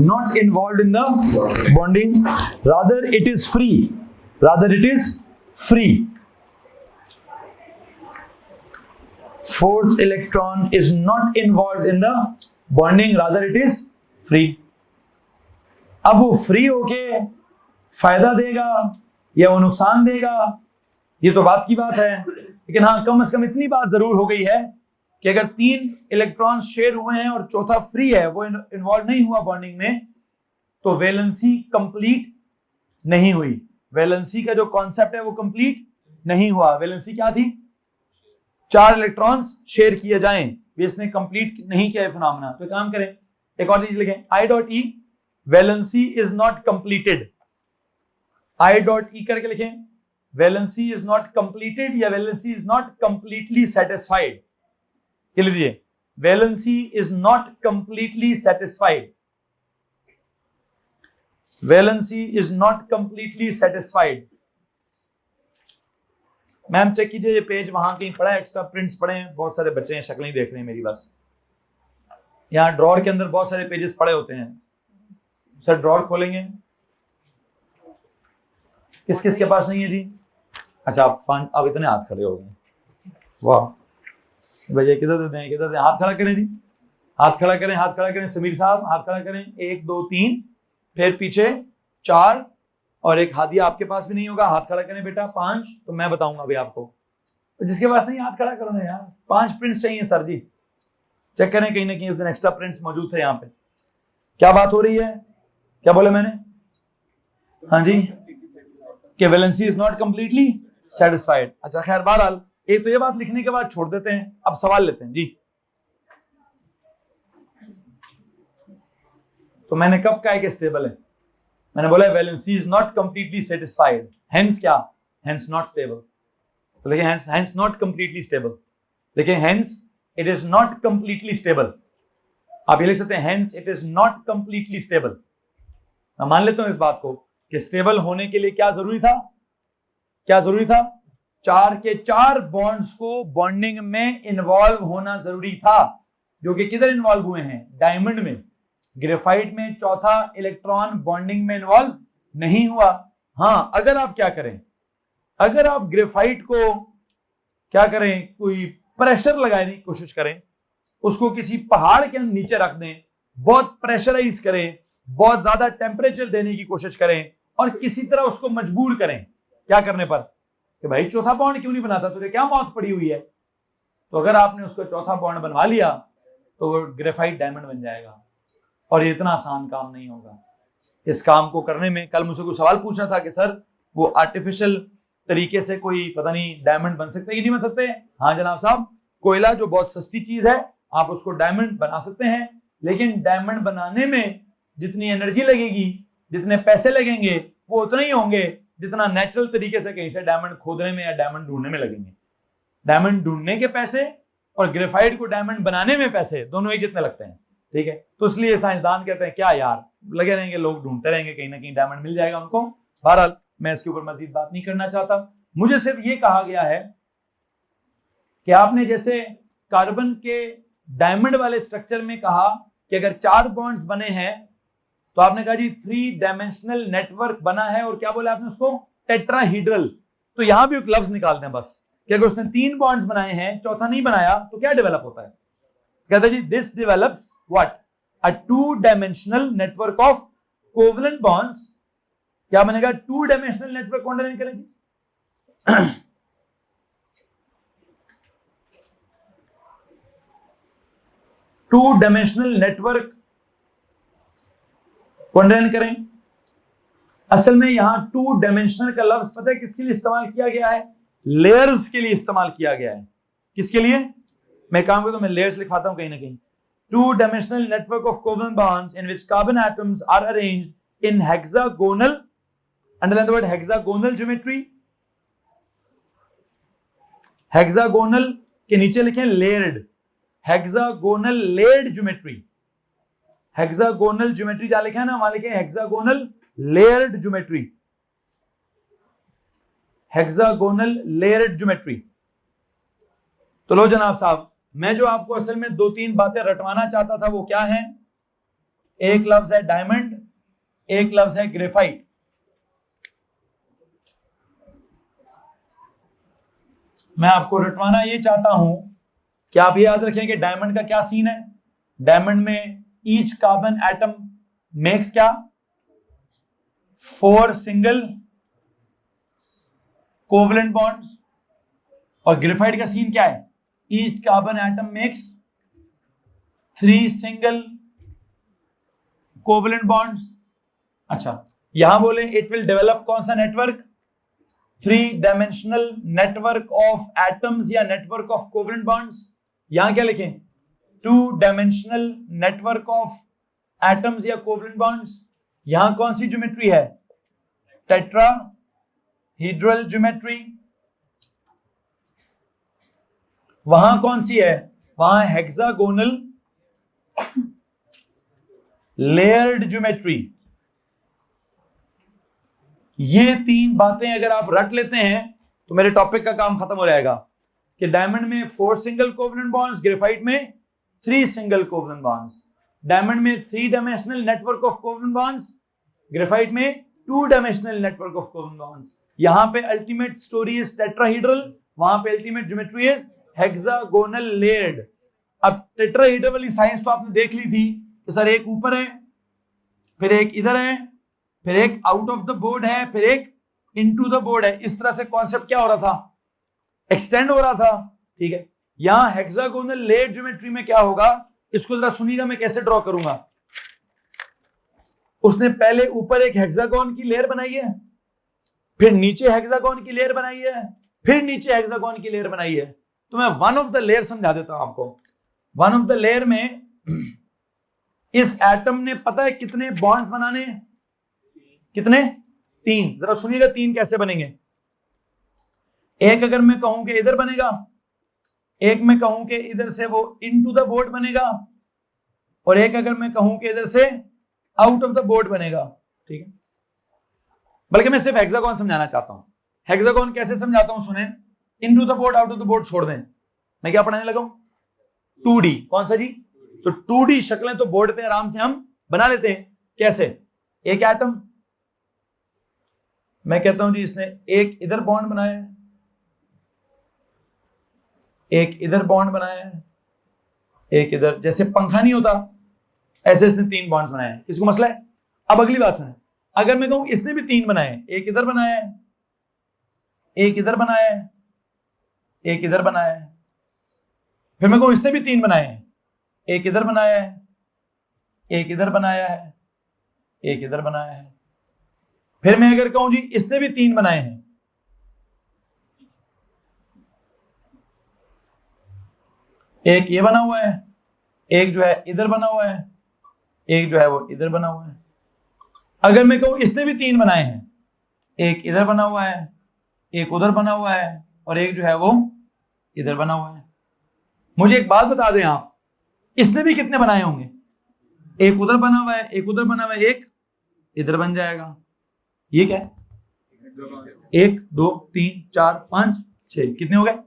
not involved in the bonding, rather it is free, rather it is free. Fourth electron is not involved in the bonding, rather it is free. अब वो free होके फायदा देगा या वो नुकसान देगा, ये तो बात की बात है, लेकिन हाँ कम से कम इतनी बात जरूर हो गई है कि अगर 3 इलेक्ट्रॉन शेयर हुए हैं और चौथा फ्री है, वो इन्वॉल्व नहीं हुआ बॉन्डिंग में, तो वैलेंसी कंप्लीट नहीं हुई। वैलेंसी का जो कॉन्सेप्ट है वो कंप्लीट नहीं हुआ। वैलेंसी क्या थी? 4 इलेक्ट्रॉन्स शेयर किए जाएं, इसने कंप्लीट नहीं किया है फिनोमेना। तो काम करें, एक और चीज लिखें, I dot e valency is not completed. I dot e करके लिखें, वैलेंसी इज नॉट कंप्लीटेड या valency is not completely satisfied. लिख लीजिए, valency is not completely satisfied. Valency is not completely satisfied. Ma'am check कीजिए ये page वहां कहीं पड़ा है, एक्स्ट्रा प्रिंट्स पड़े हैं, बहुत सारे बच्चे हैं शक्लें देख रहे हैं मेरी, बस यहाँ ड्रॉर के अंदर बहुत सारे पेजेस पड़े होते हैं। सर ड्रॉर खोलेंगे, किस किस के पास नहीं है जी? अच्छा अब इतने हाथ खड़े हो गए, वाह भैया किधर देते हैं, किधर दें? हाथ खड़ा करें जी, हाथ खड़ा करें, हाथ खड़ा करें, समीर साहब हाथ खड़ा करें, 1 2 3, फिर पीछे 4, और एक हादिया आपके पास भी नहीं होगा, हाथ खड़ा करें बेटा 5। तो मैं बताऊंगा अभी आपको, तो जिसके पास नहीं हाथ खड़ा करो ना यार। 5 प्रिंट्स चाहिए सर जी, चेक करें कहीं ना कहीं उस दिन एक्स्ट्रा प्रिंट्स मौजूद थे यहाँ पे। क्या बात हो रही है, क्या बोले मैंने? हाँ जी, कि valency is not completely satisfied. अच्छा खैर बहरहाल एक तो ये बात लिखने के बाद छोड़ देते हैं, अब सवाल लेते हैं जी। तो मैंने कब कहा कि स्टेबल है? मैंने बोला valency is not completely satisfied, hence क्या? Hence not stable. तो देखिए हेंस नॉट कंप्लीटली स्टेबल, देखिए hence it is not completely stable. आप ये लिख सकते हैं hence it is not completely stable. मैं मान लेता हूं इस बात को कि स्टेबल होने के लिए क्या जरूरी था? क्या जरूरी था? 4 के 4 बॉन्ड्स को बॉन्डिंग में इन्वॉल्व होना जरूरी था, जो कि किधर इन्वॉल्व हुए हैं? डायमंड में। ग्रेफाइट में चौथा इलेक्ट्रॉन बॉन्डिंग में इन्वॉल्व नहीं हुआ। हाँ अगर आप क्या करें, अगर आप ग्रेफाइट को क्या करें, कोई प्रेशर लगाने की कोशिश करें, उसको किसी पहाड़ के नीचे रख दें, बहुत प्रेशराइज करें, बहुत ज्यादा टेम्परेचर देने की कोशिश करें और किसी तरह उसको मजबूर करें क्या करने पर कि भाई चौथा बॉन्ड क्यों नहीं बनाता, तुझे क्या मौत पड़ी हुई है? तो अगर आपने उसको चौथा बॉन्ड बनवा लिया तो वो ग्रेफाइट डायमंड बन जाएगा। और ये इतना आसान काम नहीं होगा। इस काम को करने में कल मुझसे कोई सवाल पूछा था कि सर वो आर्टिफिशियल तरीके से कोई पता नहीं डायमंड बन सकते कि नहीं बन सकते? हाँ जनाब साहब, कोयला जो बहुत सस्ती चीज है, आप उसको डायमंड बना सकते हैं, लेकिन डायमंड बनाने में जितनी एनर्जी लगेगी, जितने पैसे लगेंगे, वो उतने ही होंगे जितना नेचुरल तरीके से कहीं से डायमंड खोदने में या डायमंड ढूंढने में लगेंगे। डायमंड ढूंढने के पैसे और ग्रेफाइट को डायमंड बनाने में पैसे दोनों ही जितने लगते हैं, ठीक है? तो इसलिए साइंसदान कहते हैं क्या यार, लगे रहेंगे लोग, ढूंढते रहेंगे, कहीं ना कहीं डायमंड मिल जाएगा उनको। बहरहाल मैं इसके ऊपर मजीद बात नहीं करना चाहता। मुझे सिर्फ ये कहा गया है कि आपने जैसे कार्बन के डायमंड वाले स्ट्रक्चर में कहा कि अगर 4 बॉन्ड्स बने हैं तो आपने कहा जी 3 डायमेंशनल नेटवर्क बना है, और क्या बोला आपने उसको? टेट्राहीड्रल। तो यहां भी एक लफ्ज निकाल दें बस कि अगर उसने 3 बॉन्ड्स बनाए हैं, चौथा नहीं बनाया, तो क्या डेवलप होता है? कहता है जी this develops what? A 2 dimensional network of covalent bonds. क्या बनेगा? 2 डायमेंशनल नेटवर्क कौन डिजाइन करेगी? 2 डायमेंशनल नेटवर्क कौन डिजाइन करें? असल में यहां 2 डायमेंशनल का लफ्ज पता है किसके लिए इस्तेमाल किया गया है? लेयर्स के लिए इस्तेमाल किया गया है। किसके लिए? मैं काम करता हूं, मैं लेयर्स लिखवाता हूं कहीं ना कहीं। 2 dimensional network of covalent bonds in which carbon atoms are arranged in hexagonal, underline the word hexagonal geometry. Hexagonal के नीचे लिखें layered, hexagonal layered geometry. Hexagonal geometry जहां लिखा है ना, वहां लिखे hexagonal layered geometry, hexagonal layered geometry. तो लो जनाब साहब, मैं जो आपको असल में 2-3 बातें रटवाना चाहता था वो क्या है? एक लफ्ज है डायमंड, एक लफ्ज है ग्रेफाइट। मैं आपको रटवाना ये चाहता हूं कि आप ये याद रखें कि डायमंड का क्या सीन है। डायमंड में ईच कार्बन एटम मेक्स क्या, 4 सिंगल कोवलेंट बॉन्ड्स। और ग्रेफाइट का सीन क्या है, each carbon atom makes 3 single covalent bonds. अच्छा, यहां बोले इट विल डेवलप कौन सा network, 3 dimensional network of atoms या नेटवर्क ऑफ कोवलेंट बॉन्ड्स। यहां क्या लिखें, 2 डायमेंशनल नेटवर्क ऑफ एटम्स या कोवलेंट बॉन्ड्स। यहां कौन सी ज्योमेट्री है, टेट्राहेड्रल ज्योमेट्री। वहां कौन सी है, वहां हेक्सागोनल लेयर्ड ज्योमेट्री। ये 3 बातें अगर आप रट लेते हैं तो मेरे टॉपिक का काम खत्म हो जाएगा कि डायमंड में 4 सिंगल कोवलेंट बॉन्ड्स, ग्रेफाइट में 3 सिंगल कोवलेंट बॉन्ड्स। डायमंड में 3 dimensional network of covalent bonds, graphite में 2 dimensional network of covalent bonds. यहां पे अल्टीमेट स्टोरी इज टेट्राहेड्रल, वहां पे ultimate geometry is hexagonal layered. अब टेट्राहेड्रल वाली साइंस तो आपने देख ली थी कि सर एक ऊपर है, फिर एक इधर है, फिर एक आउट ऑफ द बोर्ड है, फिर एक इनटू द बोर्ड है। इस तरह से कॉन्सेप्ट क्या हो रहा था, एक्सटेंड हो रहा था। ठीक है, यहां हेक्सागोनल लेयर्ड ज्योमेट्री में क्या होगा, इसको जरा सुनिएगा मैं कैसे ड्रॉ करूंगा। उसने पहले ऊपर एक हेक्सागोन की लेयर बनाई है, फिर नीचे हेक्सागोन की लेयर बनाई है, फिर नीचे हेक्सागोन की लेयर बनाई है। तो मैं वन ऑफ द लेयर समझा देता हूं आपको। वन ऑफ द लेयर में इस एटम ने पता है कितने बॉन्ड्स बनाने, कितने, 3। जरा सुनिएगा 3 कैसे बनेंगे। एक अगर मैं कहूं कि इधर बनेगा, एक मैं कहूं कि इधर से वो इनटू द बोर्ड बनेगा, और एक अगर मैं कहूं कि इधर से आउट ऑफ द बोर्ड बनेगा। ठीक है, बल्कि मैं सिर्फ हेक्सागोन समझाना चाहता हूं। हेक्सागोन कैसे समझाता हूं सुने, into the board out of the board छोड़ दें। मैं क्या पढ़ाने लगा हूं, 2D। कौन सा जी, तो 2D शक्लें तो बोर्ड पे आराम से हम बना लेते हैं। कैसे, एक एटम, मैं कहता हूं जी इसने एक इधर बॉन्ड बनाया है, एक इधर बॉन्ड बनाया है, एक इधर, जैसे पंखा नहीं होता ऐसे इसने 3 बॉन्ड्स बनाए हैं। किसको मसला है। अब अगली बात सुने, अगर मैं कहूं इसने भी 3 बनाए हैं, एक इधर बनाया है, एक इधर बनाया है, एक इधर बनाया है, फिर मैं कहूं इसने भी 3 बनाए हैं, एक इधर बनाया है, एक इधर बनाया है, एक इधर बनाया है, फिर मैं अगर कहूं जी इसने भी 3 बनाए हैं, एक ये बना हुआ है, एक जो है इधर बना हुआ है, एक जो है वो इधर बना हुआ है। अगर मैं कहूं इसने भी 3 बनाए हैं, एक इधर बना हुआ है, एक उधर बना हुआ है, और एक जो है वो इधर बना हुआ है। मुझे एक बात बता दें आप, इसने भी कितने बनाए होंगे, एक उधर बना हुआ है, एक उधर बना हुआ है, एक इधर बन जाएगा। ये क्या है, 1 2 3 4 5 6, कितने हो गए।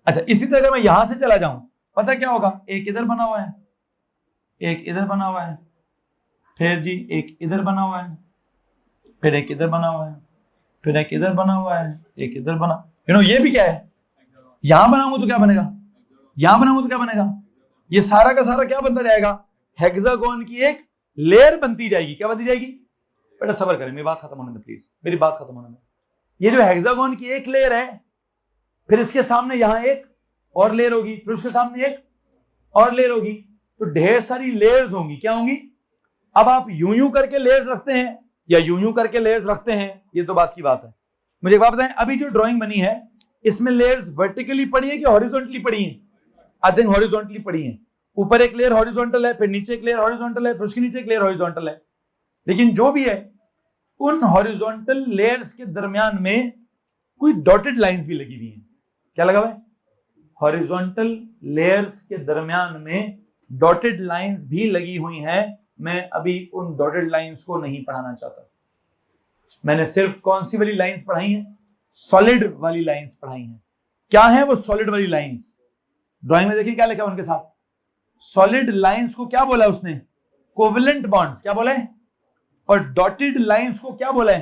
अच्छा, इसी तरह मैं यहां से चला जाऊं, पता क्या होगा, एक इधर बना हुआ है, एक इधर बना हुआ है, फिर जी एक इधर बना हुआ है, फिर एक इधर बना हुआ है, फिर एक इधर बना हुआ है, एक इधर बना, ये भी क्या है, यहां बनाऊंगा तो क्या बनेगा, यहां बनाऊंगा तो क्या बनेगा, ये सारा का सारा क्या बनता जाएगा, हेक्सागोन की एक लेयर बनती जाएगी। क्या बनती जाएगी, बेटा सब्र करें, मेरी बात खत्म होने दे प्लीज, मेरी बात खत्म होने दे। ये जो हेक्सागोन की एक लेयर है, फिर इसके सामने यहां एक और लेयर होगी, फिर उसके सामने एक और लेयर होगी, तो ढेर सारी लेयर्स होंगी। क्या होंगी, अब आप यूं यूं करके लेयर्स रखते हैं या यूं यूं करके लेयर्स रखते हैं, ये तो बात की बात है। मुझे एक बात बताएं, अभी जो ड्राइंग बनी है इसमें लेयर्स वर्टिकली पड़ी है कि हॉरिजॉन्टली पड़ी है, आई थिंक हॉरिजॉन्टली पड़ी है। ऊपर एक लेयर हॉरिजॉन्टल है, फिर नीचे एक लेयर हॉरिजॉन्टल है, फिर उसके नीचे एक लेयर हॉरिजॉन्टल है। लेकिन जो भी है, उन हॉरिजॉन्टल लेयर्स के दरमियान में कोई डॉटेड लाइंस भी लगी हुई हैं। क्या लगा हुआ है, हॉरिजॉन्टल लेयर्स के दरमियान में डॉटेड लाइंस भी लगी हुई हैं। मैं अभी उन डॉटेड लाइंस को नहीं पढ़ाना चाहता, मैंने सिर्फ कौन सी वाली लाइंस पढ़ाई हैं, सॉलिड वाली लाइंस पढ़ाई हैं। क्या है वो सॉलिड वाली लाइंस, ड्राइंग में देखिए क्या लिखा है उनके साथ। सॉलिड लाइंस को क्या बोला उसने, कोवेलेंट बॉन्ड्स क्या बोले, और डॉटेड लाइंस को क्या बोले,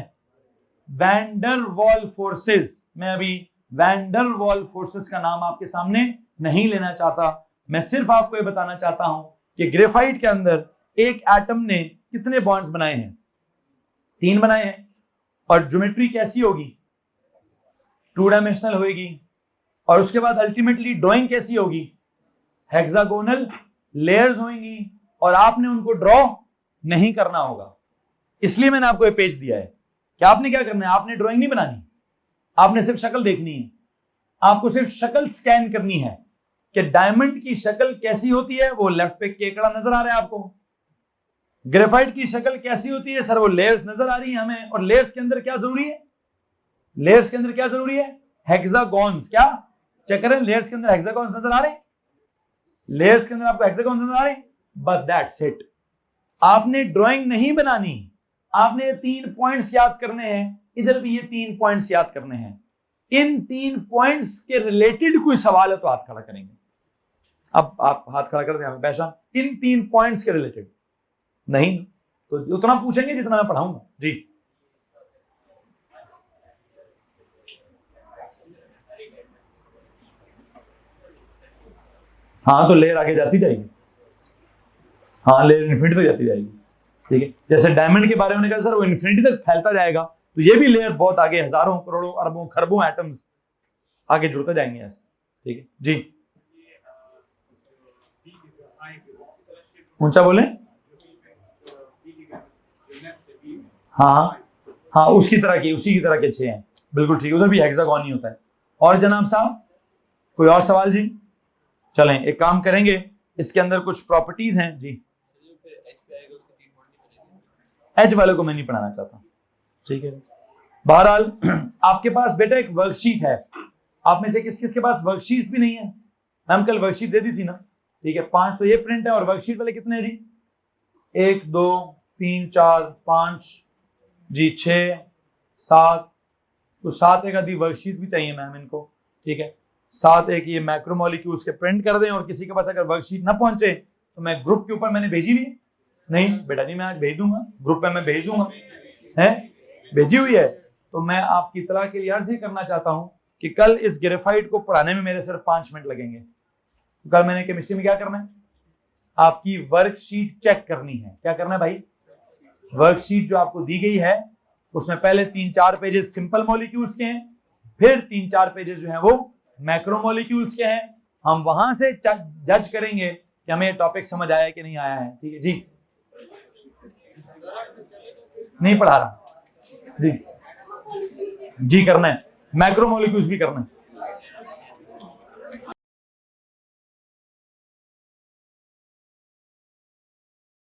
वैन डर वाल फोर्सेस। मैं अभी वैन डर वाल फोर्सेस का नाम आपके सामने नहीं लेना चाहता, मैं सिर्फ आपको ये बताना चाहता हूं कि ग्रेफाइट के अंदर एक एटम ने कितने बॉन्ड्स बनाए हैं, 3 बनाए हैं। और ज्योमेट्री कैसी होगी, 2 डायमेंशनल होगी। और उसके बाद अल्टीमेटली ड्राइंग कैसी होगी, हेक्सागोनल लेयर्स होंगी, और आपने उनको ड्रॉ नहीं करना होगा। इसलिए मैंने आपको ये पेज दिया है कि आपने क्या करना है, आपने ड्राइंग नहीं बनानी, आपने सिर्फ शक्ल देखनी है। आपको सिर्फ शक्ल स्कैन करनी है कि डायमंड की शक्ल कैसी होती है। वो लेफ्ट पे केकड़ा नजर आ रहा है आपको। ग्रेफाइट की शक्ल कैसी होती है सर, वो लेयर्स नजर आ रही है हमें। और लेयर्स के अंदर क्या जरूरी है, लेयर्स के अंदर क्या जरूरी है, हेक्सागोन्स। क्या चेक करें, लेयर्स के अंदर हेक्सागोन्स नजर आ रहे हैं, लेयर्स के अंदर आपको हेक्सागोन्स नजर आ रहे हैं। बस दैट्स इट। आपने ड्राइंग नहीं बनानी, आपने 3 पॉइंट्स याद करने हैं, इधर भी ये 3 पॉइंट्स याद करने हैं। इन 3 पॉइंट्स के रिलेटेड कोई सवाल है तो हाथ खड़ा करेंगे। अब आप हाथ खड़ा कर दें पहचान, इन 3 पॉइंट्स के रिलेटेड नहीं तो उतना पूछेंगे जितना मैं पढ़ाऊंगा जी। हाँ तो लेयर आगे जाती जाएगी, हाँ लेयर इन्फिनिटी तक जाती जाएगी, ठीक है। जैसे डायमंड के बारे में कहा सर वो इन्फिनिटी तक फैलता जाएगा, तो ये भी लेयर बहुत आगे, हजारों करोड़ों अरबों खरबों एटम्स आगे जुड़ते जाएंगे ऐसे, ठीक है जी। ऊंचा बोले, हाँ हाँ उसी की तरह के अच्छे हैं, बिल्कुल ठीक है। उधर भी हेक्सागोन ही होता है। और जनाब साहब कोई और सवाल जी? चलें एक काम करेंगे, इसके अंदर कुछ प्रॉपर्टीज हैं जी। एच वाले को मैं नहीं पढ़ाना चाहता, ठीक है। बहरहाल आपके पास बेटा एक वर्कशीट है, आप में से किस किस के पास वर्कशीट भी नहीं है? मैम कल वर्कशीट दे दी थी ना, ठीक है। 5 तो ये प्रिंट है, और वर्कशीट वाले कितने हैं जी? 1 2 3 4 5 जी 6 7, तो 7 एक आधी वर्कशीट भी चाहिए मैम इनको, ठीक है। 7 एक ये मैक्रोमोलिक्यूल्स के प्रिंट कर दें। और किसी के पास अगर वर्कशीट ना पहुंचे तो मैं ग्रुप के ऊपर मैंने भेजी हुई नहीं बेटा जी, मैं आज भेज दूंगा ग्रुप पे, मैं भेज दूंगा है, भेजी हुई है। तो मैं आपकी इतला के लिए अर्ज ये करना चाहता हूं कि कल इस ग्रेफाइट को पढ़ाने में मेरे सिर्फ 5 मिनट लगेंगे। तो कल मैंने केमिस्ट्री में क्या करना है, आपकी वर्कशीट चेक करनी है। क्या करना है भाई, वर्कशीट जो आपको दी गई है उसमें पहले 3-4 पेजेस सिंपल मॉलिक्यूल्स के हैं, फिर 3-4 पेजेस जो हैं वो मैक्रोमोलिक्यूल्स के हैं। हम वहां से जज करेंगे कि हमें टॉपिक समझ आया कि नहीं आया है, ठीक है जी। नहीं पढ़ा रहा जी, जी करना है, मैक्रोमोलिक्यूल्स भी करना है।